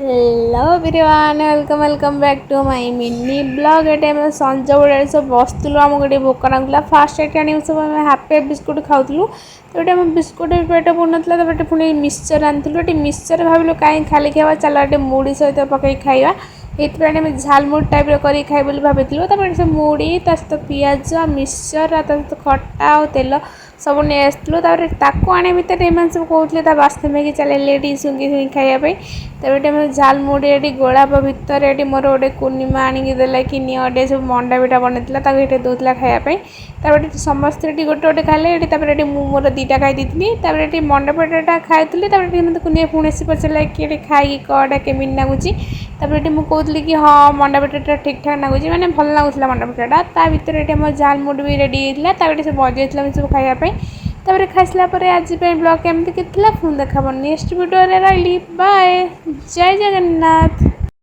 Hello everyone welcome back to my mini blog. ये संज बेड़े सब बसलु आम गोटे भोक नागुला फास्ट ये सब हापी बिस्कुट खाऊलु। तो ये बिस्कुट पेट पुर ना पुणी मिक्सचर आनी मिक्सचर भाविलु कहीं खाली खावा चल ये मुड़ी सहित पकई खाଇବା ये झालमुड़ी टाइप कर खाई भाई से मुड़ी सहित पिज मिक्सचर सहित खटा और तेल सब नहीं आसलु आने भितर सब कहते बास्ते में चले लेडी सुंगी सुंगी खायापी। तो झालमुड़ी ये गोलाप भितर ये मोर गोटे कुर्णिमा आणिकी देला कि निटे सब मंडा पिठा बनता ये दूसरा खायापी। समस्ते गोटे गोटे खाले ये मोर दीटा खाई ये मंडा पिठाटा खाई मतलब कुनिया पुणी से पचारा कि खाई कड़ा केमी लगुच कहती कि हाँ मंडा पिठाटा ठीक ठाक लगुच मैंने भल लगुला मंडा पिठाटा भितर झालमुड़ी भी रेडी होता सब बजे सब खायापी। तापर खाइसला आज ब्लॉग केमती कि पुणी देखा नेक्स्ट वीडियो रही बाय जय जगन्नाथ।